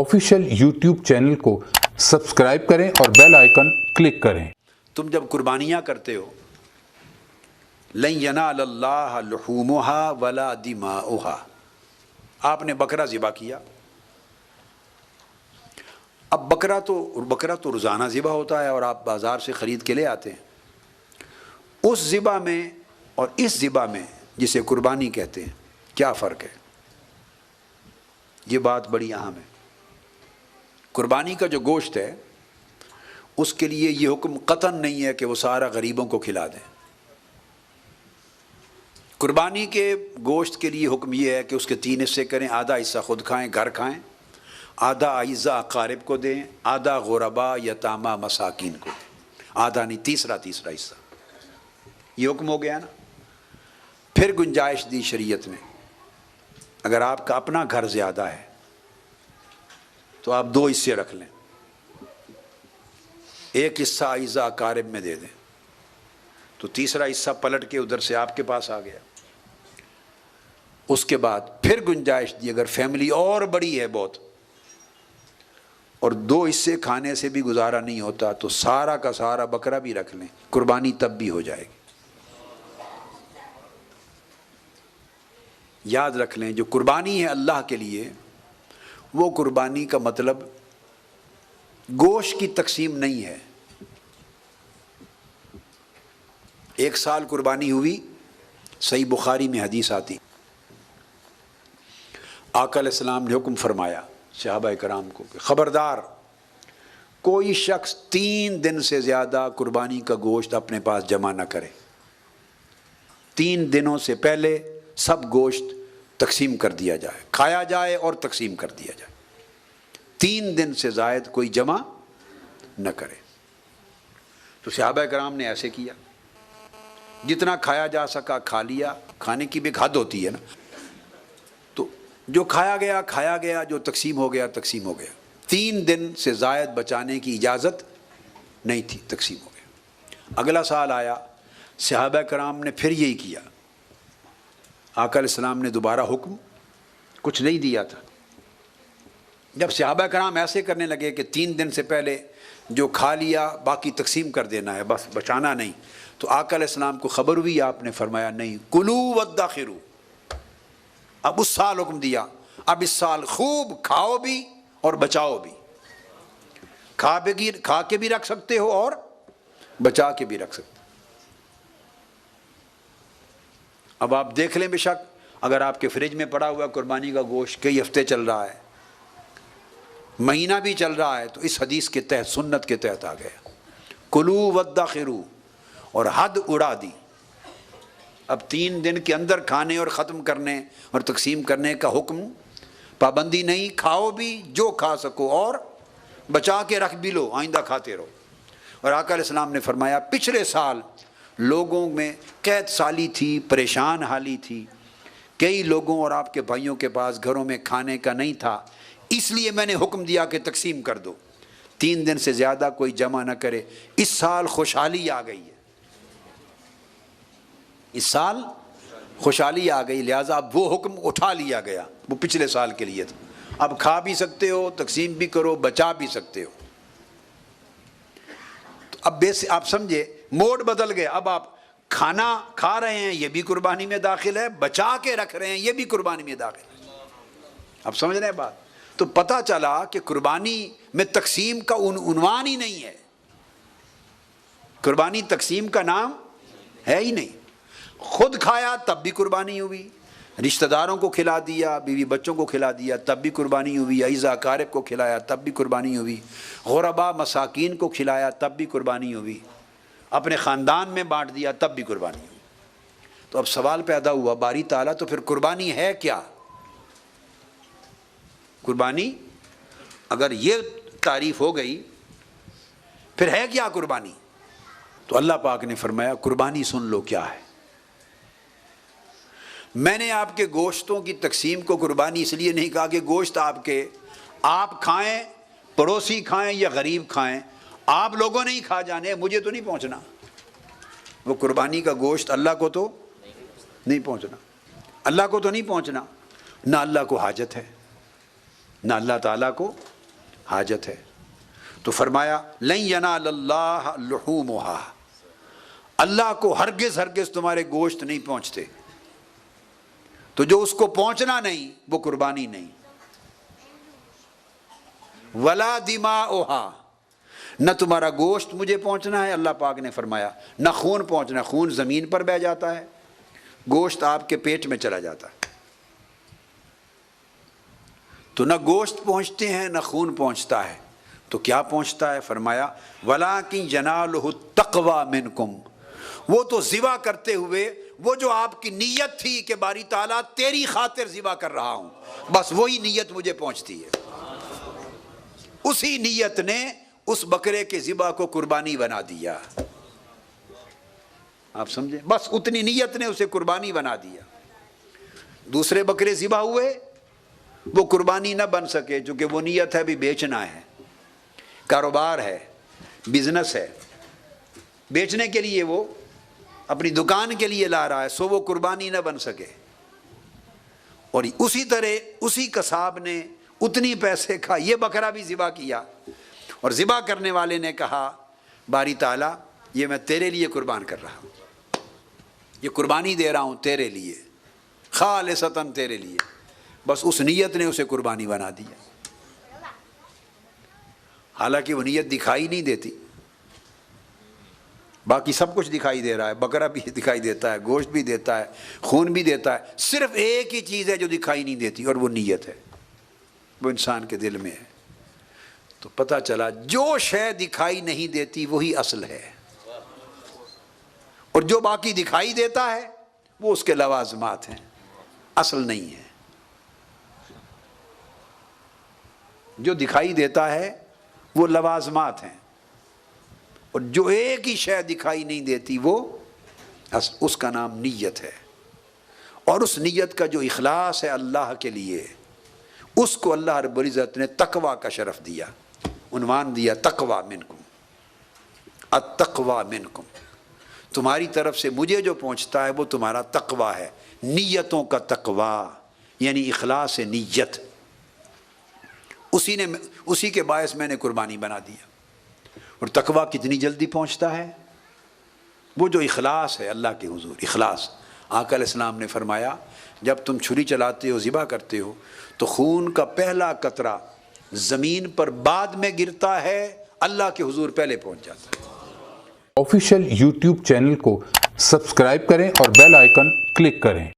Official YouTube channel को subscribe करें और बेल आइकन क्लिक करें। तुम जब कुर्बानियाँ करते हो, लन यनालल्लाह लुहूमुहा वला दिमाउहा, आपने बकरा ज़िबा किया। अब बकरा तो रोज़ाना ज़िबा होता है और आप बाज़ार से ख़रीद के ले आते हैं। उस ज़िबा में और इस ज़िबा में, जिसे कुर्बानी कहते हैं, क्या फ़र्क है? ये बात बड़ी अहम है। कुर्बानी का जो गोश्त है उसके लिए ये हुक्म कतन नहीं है कि वो सारा गरीबों को खिला दें। कुर्बानी के गोश्त के लिए हुक्म ये है कि उसके 3 हिस्से करें, आधा हिस्सा खुद खाएं, घर खाएं, आधा आइज़ा अकारिब को दें, आधा गुरबा यतामा मसाकिन को दें, आधा नहीं, तीसरा हिस्सा। ये हुक्म हो गया ना। फिर गुंजाइश दी शरीयत ने, अगर आपका अपना घर ज़्यादा है तो आप 2 हिस्से रख लें, एक हिस्सा आइज़ा अकारिब में दे दें, तो तीसरा हिस्सा पलट के उधर से आपके पास आ गया। उसके बाद फिर गुंजाइश दी, अगर फैमिली और बड़ी है बहुत और 2 हिस्से खाने से भी गुजारा नहीं होता तो सारा का सारा बकरा भी रख लें, कुर्बानी तब भी हो जाएगी। याद रख लें, जो कुर्बानी है अल्लाह के लिए, वो कुर्बानी का मतलब गोश्त की तकसीम नहीं है। एक साल कुर्बानी हुई, सही बुखारी में हदीस आती, आका अलैहिस्सलाम ने हुक्म फरमाया सहाबा कराम को, ख़बरदार कोई शख्स 3 दिन से ज़्यादा कुर्बानी का गोश्त अपने पास जमा न करे। 3 दिनों से पहले सब गोश्त तकसीम कर दिया जाए, खाया जाए और तकसीम कर दिया जाए। 3 दिन से ज़ायद कोई जमा न करे। तो सहाबा कराम ने ऐसे किया, जितना खाया जा सका खा लिया। खाने की भी एक हद होती है ना, तो जो खाया गया, जो तकसीम हो गया। 3 दिन से ज़ायद बचाने की इजाज़त नहीं थी, तकसीम हो गया। अगला साल आया, सहाबा कराम ने फिर यही किया। आका अलैहिस्सलाम ने दोबारा हुक्म कुछ नहीं दिया था। जब सहाबा कराम ऐसे करने लगे कि 3 दिन से पहले जो खा लिया बाकी तकसीम कर देना है, बस बचाना नहीं, तो आका अलैहिस्सलाम को खबर हुई, आपने फरमाया नहीं, कुलू वद्दाखिरू। अब उस साल हुक्म दिया, अब इस साल खूब खाओ भी और बचाओ भी। खा के भी रख सकते हो और बचा के भी रख सकते हो। अब आप देख लें, बेशक अगर आपके फ्रिज में पड़ा हुआ कुर्बानी का गोश्त कई हफ्ते चल रहा है, महीना भी चल रहा है, तो इस हदीस के तहत, सुन्नत के तहत आ गया, कुलू वद्दाखिरू, और हद उड़ा दी। अब 3 दिन के अंदर खाने और ख़त्म करने और तकसीम करने का हुक्म, पाबंदी नहीं, खाओ भी जो खा सको और बचा के रख भी लो, आइंदा खाते रहो। और आका अलैहिस्सलाम ने फरमाया, पिछले साल लोगों में कैद साली थी, परेशान हाली थी, कई लोगों और आपके भाइयों के पास घरों में खाने का नहीं था, इसलिए मैंने हुक्म दिया कि तकसीम कर दो, 3 दिन से ज़्यादा कोई जमा न करे। इस साल खुशहाली आ गई है, इस साल खुशहाली आ गई, लिहाजा अब वो हुक्म उठा लिया गया, वो पिछले साल के लिए था। अब खा भी सकते हो, तकसीम भी करो, बचा भी सकते हो। तो अब आप समझे, मोड बदल गए। अब आप खाना खा रहे हैं, ये भी कुर्बानी में दाखिल है, बचा के रख रहे हैं, ये भी कुर्बानी में दाखिल है। आप समझ रहे हैं बात? तो पता चला कि कुर्बानी में तकसीम का उन्वान ही नहीं है। कुर्बानी तकसीम का नाम है ही नहीं। खुद खाया तब भी कुर्बानी हुई, रिश्तेदारों को खिला दिया, बीवी बच्चों को खिला दिया तब भी कुर्बानी हुई, अईज़ा अकारिब को खिलाया तब भी कुर्बानी हुई, गुरबा मसाकीन को खिलाया तब भी कुर्बानी हुई, अपने ख़ानदान में बांट दिया तब भी कुर्बानी हुई। तो अब सवाल पैदा हुआ, बारी ताला, तो फिर कुर्बानी है क्या? कुर्बानी अगर ये तारीफ़ हो गई, फिर है क्या कुर्बानी? तो अल्लाह पाक ने फरमाया, कुर्बानी सुन लो क्या है। मैंने आपके गोश्तों की तकसीम को कुर्बानी इसलिए नहीं कहा कि गोश्त आपके, आप खाएं, पड़ोसी खाएं या गरीब खाएं, आप लोगों ने ही खा जाने, मुझे तो नहीं पहुंचना। वो कुर्बानी का गोश्त अल्लाह को तो नहीं पहुंचना, अल्लाह को तो नहीं पहुंचना, ना अल्लाह को हाजत है, ना अल्लाह ताला को حاجت ہے. تو فرمایا لن ینال اللہ لحومہا، اللہ کو ہرگز ہرگز تمہارے گوشت نہیں پہنچتے. تو جو اس کو پہنچنا نہیں وہ قربانی نہیں. ولا دماؤہا، نہ تمہارا گوشت مجھے پہنچنا ہے، اللہ پاک نے فرمایا، نہ خون پہنچنا. خون زمین پر بہہ جاتا ہے، گوشت آپ کے پیٹ میں چلا جاتا ہے. تو نہ گوشت پہنچتے ہیں نہ خون پہنچتا ہے. تو کیا پہنچتا ہے؟ فرمایا وَلَٰكِن يَنَالُهُ التَّقْوَىٰ مِنْكُمْ، وہ تو ذبح کرتے ہوئے وہ جو آپ کی نیت تھی کہ باری تعالیٰ تیری خاطر ذبح کر رہا ہوں، بس وہی نیت مجھے پہنچتی ہے. اسی نیت نے اس بکرے کے ذبح کو قربانی بنا دیا. آپ سمجھیں، بس اتنی نیت نے اسے قربانی بنا دیا. دوسرے بکرے ذبح ہوئے وہ قربانی نہ بن سکے، چونکہ وہ نیت ہے بھی بیچنا ہے، کاروبار ہے، بزنس ہے، بیچنے کے لیے وہ اپنی دکان کے لیے لا رہا ہے، سو وہ قربانی نہ بن سکے. اور اسی طرح اسی قصاب نے اتنی پیسے کا یہ بکرا بھی ذبح کیا، اور ذبح کرنے والے نے کہا باری تعالیٰ یہ میں تیرے لیے قربان کر رہا ہوں، یہ قربانی دے رہا ہوں تیرے لیے، خالصتاً تیرے لیے. بس اس نیت نے اسے قربانی بنا دیا. حالانکہ وہ نیت دکھائی نہیں دیتی، باقی سب کچھ دکھائی دے رہا ہے، بکرا بھی دکھائی دیتا ہے، گوشت بھی دیتا ہے، خون بھی دیتا ہے. صرف ایک ہی چیز ہے جو دکھائی نہیں دیتی، اور وہ نیت ہے، وہ انسان کے دل میں ہے. تو پتہ چلا جو شے دکھائی نہیں دیتی وہی اصل ہے، اور جو باقی دکھائی دیتا ہے وہ اس کے لوازمات ہیں، اصل نہیں ہے. جو دکھائی دیتا ہے وہ لوازمات ہیں، اور جو ایک ہی شے دکھائی نہیں دیتی وہ اس کا نام نیت ہے. اور اس نیت کا جو اخلاص ہے اللہ کے لیے، اس کو اللہ رب العزت نے تقویٰ کا شرف دیا، عنوان دیا تقویٰ منکم، التقویٰ منکم. تمہاری طرف سے مجھے جو پہنچتا ہے وہ تمہارا تقویٰ ہے، نیتوں کا تقویٰ یعنی اخلاص نیت. اسی کے باعث میں نے قربانی بنا دیا. اور تقویٰ کتنی جلدی پہنچتا ہے؟ وہ جو اخلاص ہے اللہ کے حضور، اخلاص. آقا علیہ السلام نے فرمایا جب تم چھری چلاتے ہو، ذبح کرتے ہو، تو خون کا پہلا قطرہ زمین پر بعد میں گرتا ہے، اللہ کے حضور پہلے پہنچ جاتا ہے. آفیشیل یوٹیوب چینل کو سبسکرائب کریں اور بیل آئیکن کلک کریں.